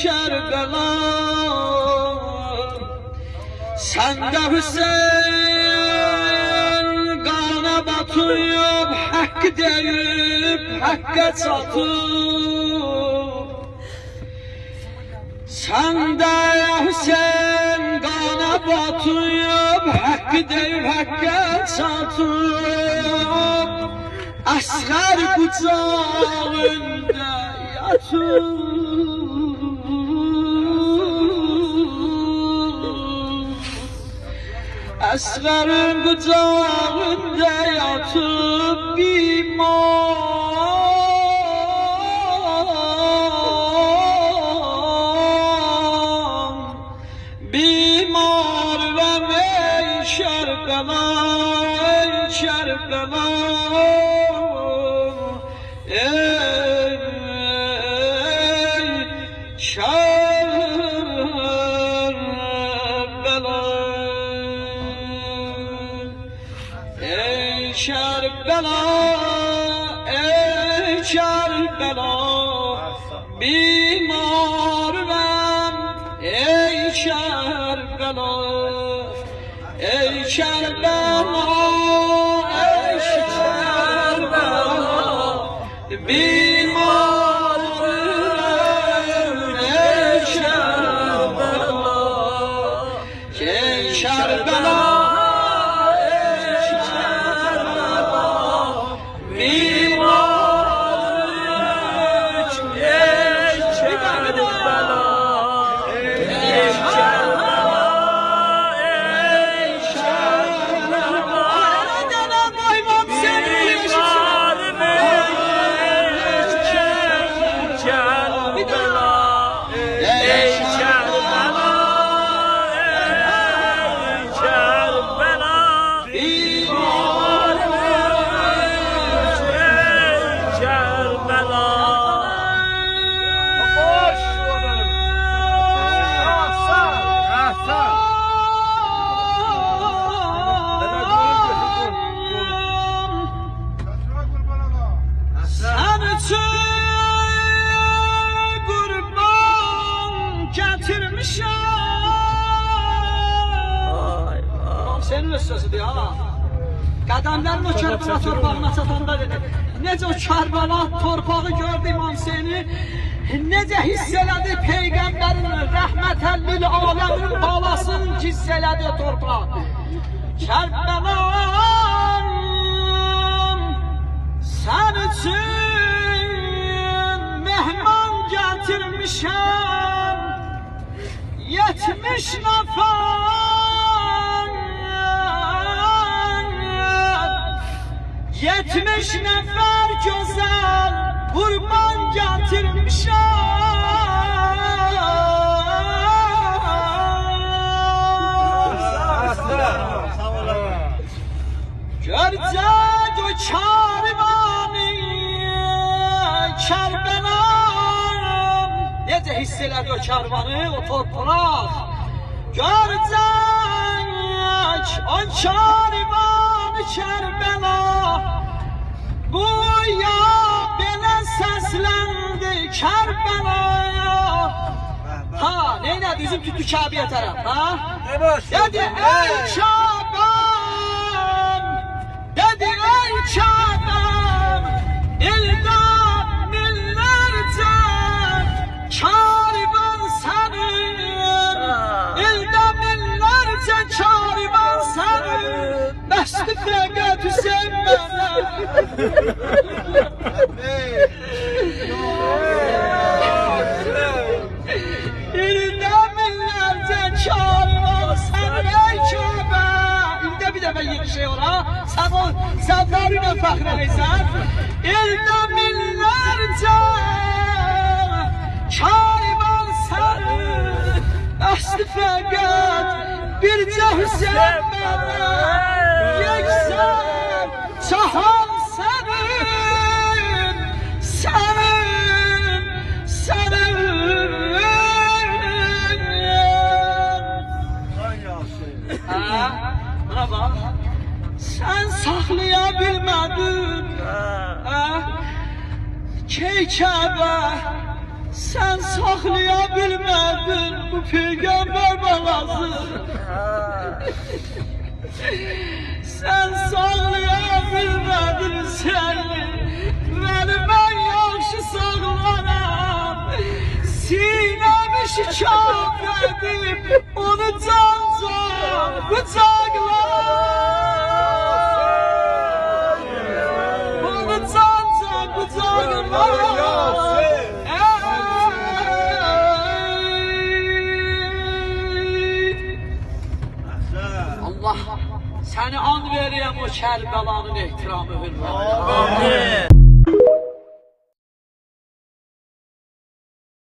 Kerbela, sen de Hüseyin kana batıyıp hakkı deyip hakka çatıp. Sen de Hüseyin kana batıyıp hakkı deyip hakka çatıp. Asgar kucağında yatıp. Asgarın kucağında yatıp bimar ve ey Kerbela, ey Kerbela, ey Kerbela, ey Kerbela, ey Kerbela, bimarım ey Kerbela, ey Kerbela, ey Kerbela, bimarım ey Kerbela, ey Kerbela. Senin sözüdür ha. Qədəmlərin o Kərbala torpağına çatanda dedi. Necə o Kərbala torpağı gördü İmam Hüseyni, necə hiss elədi Peyğəmbərin rəhmətəllil aləmin balasını hiss elədi torpaq. Kərbəlam, sən üçün mehman gətirmişəm, 70 nəfər. 70 nəfər gözəl qurban gətirmişəm. Görəcək o karivanı Kərbəlam, necə hiss elədi o karvanı, o torpaq. Görəcək o karivanı Kərbəla, bu ya belə səsləndi Kərbəlaya. Ha, neynədi? Üzüm tutdu Kəbəyə tərəf, ha? Dedi, ey Kəbəm, dedi, ey Kəbəm, ildə minlərcə karivan sənin, ildə minlərcə karivan sənin, bəsdi fəqət Hüseyin mənə. İldə minlərcə karivan sənin, ey Kəbə. İldə bir dəfə yığışıyor ha, sən o zəvlarıyla fəxr eləysən. İldə minlərcə karivan sənin, bəsdi fəqət bircə Hüseyin mənə. Yeksən çahan sənin, sənin, sənin. Buna bax, sən saxlaya bilmədin, Key Kəbə, Sen saklayabilmedin bu peygamber balası. Sen saklayabilmedin seni. Beni ben yaxşı saklarım. Sinemi şikaf edip onu can kucaklar. Onu can kucaklar. Allah seni an vereyim o Kərbəlanın ehtiramı hürmetine. Amin.